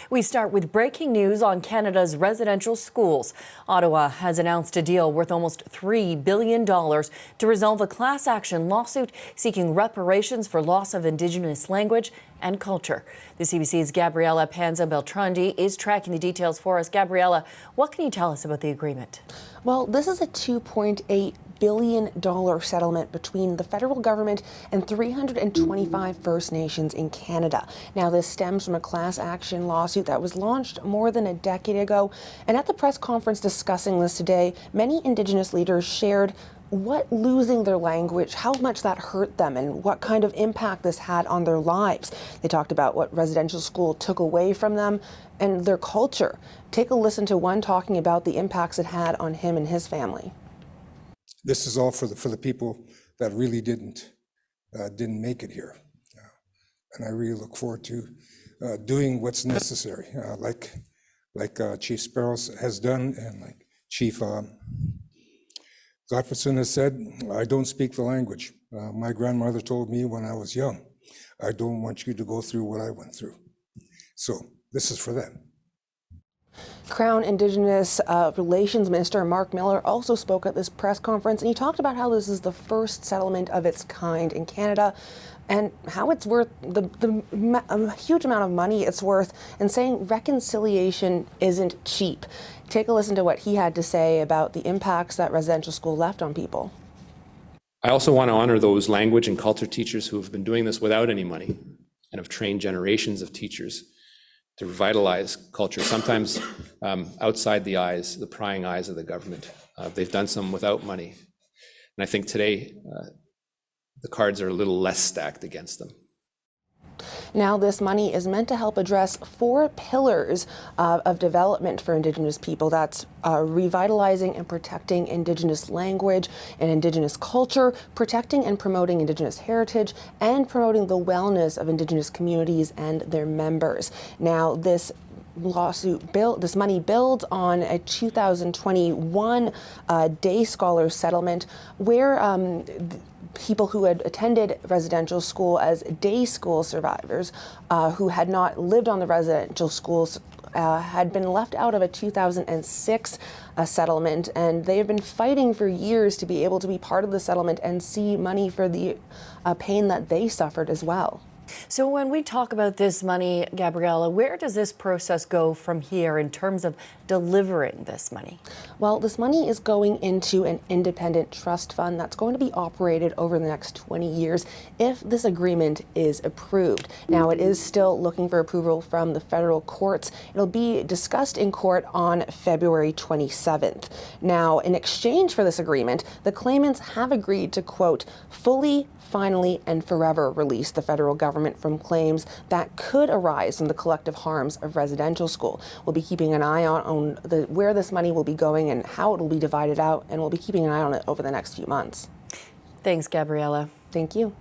We start with breaking news on Canada's residential schools. Ottawa has announced a deal worth almost $3 billion to resolve a class action lawsuit seeking reparations for loss of Indigenous language and culture. The CBC's Gabriela Panza Beltrandi is tracking the details for us. Gabriela, what can you tell us about the agreement? Well, this is a $2.8 billion settlement between the federal government and 325 First Nations in Canada. Now, this stems from a class action lawsuit that was launched more than a decade ago. And at the press conference discussing this today, many Indigenous leaders shared what losing their language, how much that hurt them, and what kind of impact this had on their lives. They talked about what residential school took away from them and their culture. Take a listen to one talking about the impacts it had on him and his family. This is all for the people that really didn't make it here, and I really look forward to doing what's necessary, like Chief Sparrows has done, and like Chief Gottfredson has said. I don't speak the language. My grandmother told me when I was young, I don't want you to go through what I went through. So this is for them. Crown Indigenous Relations Minister Mark Miller also spoke at this press conference, and he talked about how this is the first settlement of its kind in Canada and how it's worth a huge amount of money it's worth, and saying reconciliation isn't cheap. Take a listen to what he had to say about the impacts that residential school left on people. I also want to honor those language and culture teachers who have been doing this without any money and have trained generations of teachers to revitalize culture, sometimes outside the prying eyes of the government. They've done some without money. And I think today, the cards are a little less stacked against them. Now, this money is meant to help address 4 pillars of development for Indigenous people. That's revitalizing and protecting Indigenous language and Indigenous culture, protecting and promoting Indigenous heritage, and promoting the wellness of Indigenous communities and their members. Now, this money builds on a 2021 Day Scholar settlement where people who had attended residential school as day school survivors who had not lived on the residential schools had been left out of a 2006 settlement, and they have been fighting for years to be able to be part of the settlement and see money for the pain that they suffered as well. So when we talk about this money, Gabriela, where does this process go from here in terms of delivering this money? Well, this money is going into an independent trust fund that's going to be operated over the next 20 years if this agreement is approved. Now, it is still looking for approval from the federal courts. It'll be discussed in court on February 27th. Now, in exchange for this agreement, the claimants have agreed to, quote, fully, finally, and forever release the federal government from claims that could arise from the collective harms of residential school. We'll be keeping an eye on where this money will be going and how it will be divided out, and we'll be keeping an eye on it over the next few months. Thanks, Gabriela. Thank you.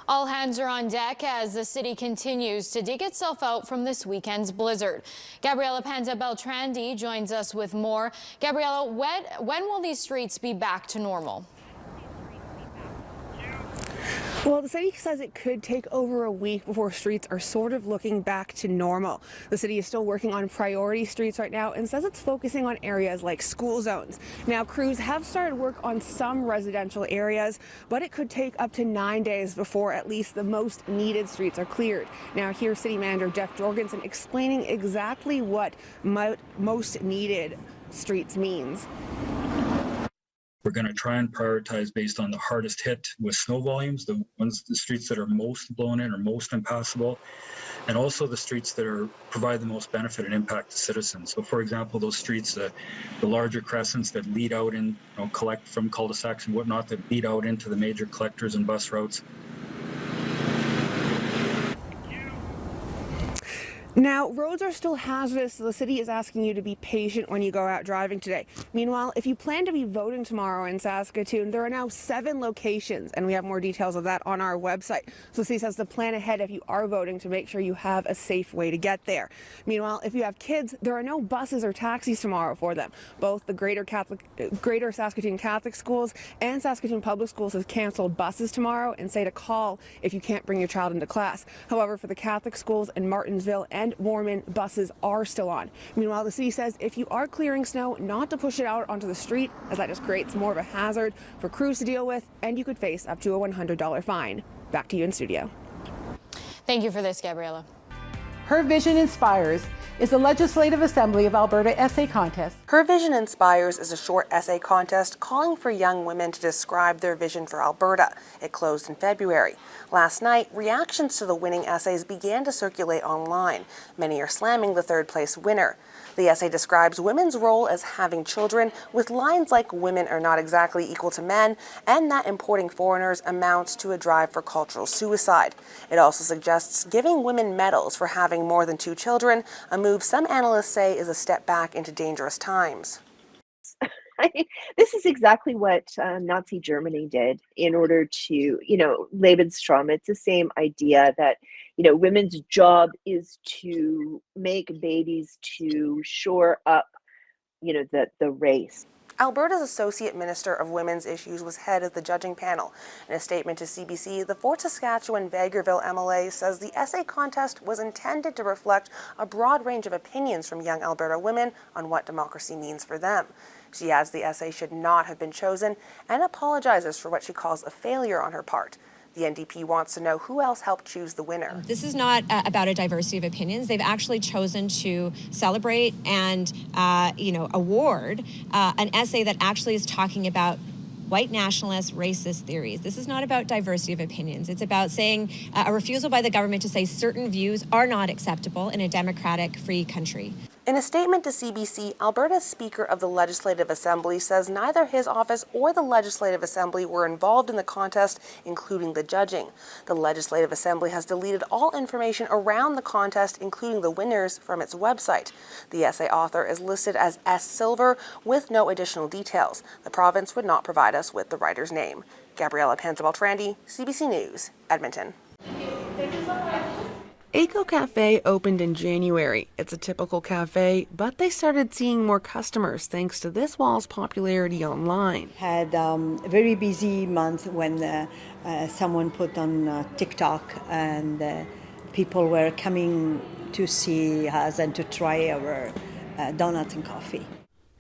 All hands are on deck as the city continues to dig itself out from this weekend's blizzard. Gabriela Panza Beltrandi joins us with more. Gabriela, when will these streets be back to normal? Well, the city says it could take over a week before streets are sort of looking back to normal. The city is still working on priority streets right now and says it's focusing on areas like school zones. Now, crews have started work on some residential areas, but it could take up to 9 days before at least the most needed streets are cleared. Now, here's City Manager Jeff Jorgensen explaining exactly what most needed streets means. We're going to try and prioritize based on the hardest hit with snow volumes, the streets that are most blown in or most impassable, and also the streets that provide the most benefit and impact to citizens. So, for example, those streets, the larger crescents that lead out and collect from cul-de-sacs and whatnot, that lead out into the major collectors and bus routes. Now, roads are still hazardous, so the city is asking you to be patient when you go out driving today. Meanwhile, if you plan to be voting tomorrow in Saskatoon, there are now 7 locations, and we have more details of that on our website. So the city says to plan ahead if you are voting to make sure you have a safe way to get there. Meanwhile, if you have kids, there are no buses or taxis tomorrow for them. Both the Greater Saskatoon Catholic Schools and Saskatoon Public Schools have canceled buses tomorrow and say to call if you can't bring your child into class. However, for the Catholic schools in Martensville and and Mormon buses are still on. Meanwhile, the city says if you are clearing snow, not to push it out onto the street, as that just creates more of a hazard for crews to deal with, and you could face up to a $100 fine. Back to you in studio. Thank you for this, Gabriela. Her Vision Inspires is the Legislative Assembly of Alberta essay contest. Her Vision Inspires is a short essay contest calling for young women to describe their vision for Alberta. It closed in February. Last night, reactions to the winning essays began to circulate online. Many are slamming the third-place winner. The essay describes women's role as having children, with lines like women are not exactly equal to men, and that importing foreigners amounts to a drive for cultural suicide. It also suggests giving women medals for having more than 2 children, a move some analysts say is a step back into dangerous times. This is exactly what Nazi Germany did in order to, Lebensraum. It's the same idea that, women's job is to make babies to shore up, the race. Alberta's Associate Minister of Women's Issues was head of the judging panel. In a statement to CBC, the Fort Saskatchewan-Vegreville MLA says the essay contest was intended to reflect a broad range of opinions from young Alberta women on what democracy means for them. She adds the essay should not have been chosen and apologizes for what she calls a failure on her part. The NDP wants to know who else helped choose the winner. This is not about a diversity of opinions. They've actually chosen to celebrate and, award an essay that actually is talking about white nationalist, racist theories. This is not about diversity of opinions. It's about saying a refusal by the government to say certain views are not acceptable in a democratic, free country. In a statement to CBC, Alberta's Speaker of the Legislative Assembly says neither his office or the Legislative Assembly were involved in the contest, including the judging. The Legislative Assembly has deleted all information around the contest, including the winners, from its website. The essay author is listed as S. Silver with no additional details. The province would not provide us with the writer's name. Gabriela Panza Beltrandi, CBC News, Edmonton. Eco Cafe opened in January. It's a typical cafe, but they started seeing more customers thanks to this wall's popularity online. Had a very busy month when someone put on TikTok and people were coming to see us and to try our donuts and coffee.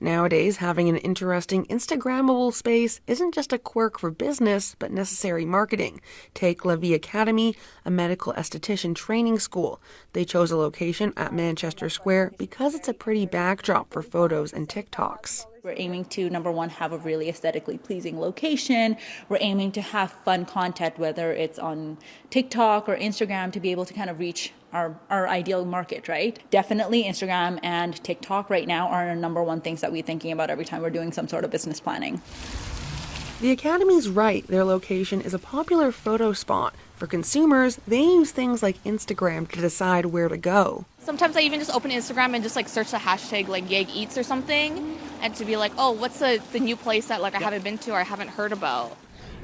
Nowadays, having an interesting Instagrammable space isn't just a quirk for business, but necessary marketing. Take La Vie Academy, a medical esthetician training school. They chose a location at Manchester Square because it's a pretty backdrop for photos and TikToks. We're aiming to, number one, have a really aesthetically pleasing location. We're aiming to have fun content, whether it's on TikTok or Instagram, to be able to kind of reach our ideal market, right? Definitely Instagram and TikTok right now are our number one things that we're thinking about every time we're doing some sort of business planning. The Academy's right. Their location is a popular photo spot. For consumers, they use things like Instagram to decide where to go. Sometimes I even just open Instagram and just search the hashtag Yeg Eats or something, and to be like, oh, what's the new place that I haven't been to or I haven't heard about.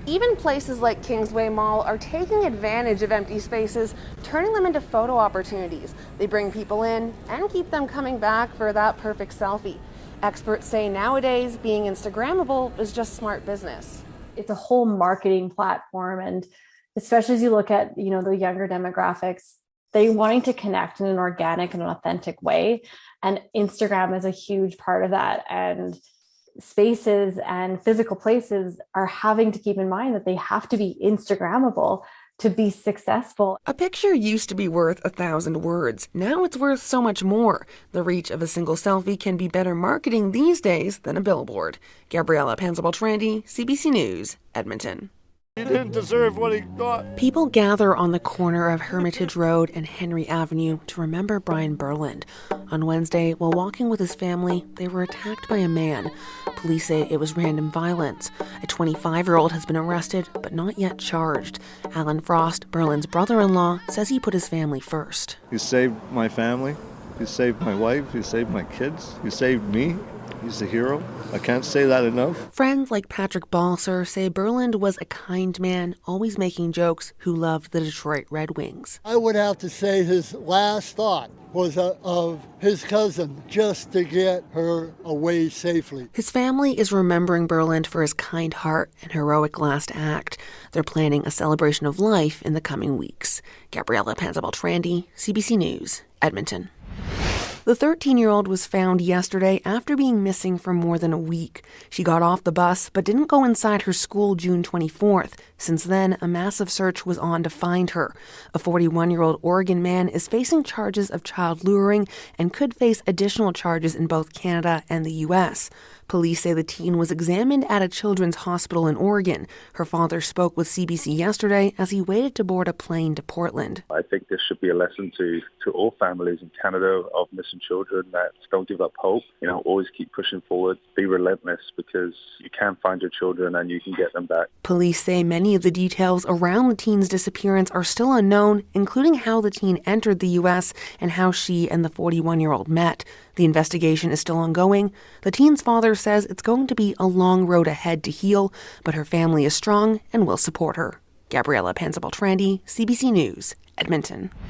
Even places like Kingsway Mall are taking advantage of empty spaces, turning them into photo opportunities. They bring people in and keep them coming back for that perfect selfie. Experts say nowadays being Instagrammable is just smart business. It's a whole marketing platform, and especially as you look at, the younger demographics, they wanting to connect in an organic and an authentic way. And Instagram is a huge part of that. And spaces and physical places are having to keep in mind that they have to be Instagrammable to be successful. A picture used to be worth 1,000 words. Now it's worth so much more. The reach of a single selfie can be better marketing these days than a billboard. Gabriela Panza Beltrandi, CBC News, Edmonton. He didn't deserve what he got. People gather on the corner of Hermitage Road and Henry Avenue to remember Brian Burland. On Wednesday, while walking with his family, they were attacked by a man. Police say it was random violence. A 25-year-old has been arrested, but not yet charged. Alan Frost, Burland's brother-in-law, says he put his family first. He saved my family. He saved my wife. He saved my kids. He saved me. He's a hero. I can't say that enough. Friends like Patrick Balser say Burland was a kind man, always making jokes, who loved the Detroit Red Wings. I would have to say his last thought was of his cousin, just to get her away safely. His family is remembering Burland for his kind heart and heroic last act. They're planning a celebration of life in the coming weeks. Gabriela Panza Beltrandi, CBC News, Edmonton. The 13-year-old was found yesterday after being missing for more than a week. She got off the bus but didn't go inside her school June 24th. Since then, a massive search was on to find her. A 41-year-old Oregon man is facing charges of child luring and could face additional charges in both Canada and the U.S. Police say the teen was examined at a children's hospital in Oregon. Her father spoke with CBC yesterday as he waited to board a plane to Portland. I think this should be a lesson to all families in Canada of missing children that don't give up hope. Always keep pushing forward, be relentless, because you can find your children and you can get them back. Police say many of the details around the teen's disappearance are still unknown, including how the teen entered the U.S. and how she and the 41-year-old met. The investigation is still ongoing. The teen's father says it's going to be a long road ahead to heal, but her family is strong and will support her. Gabriela Panza Beltrandi, CBC News, Edmonton.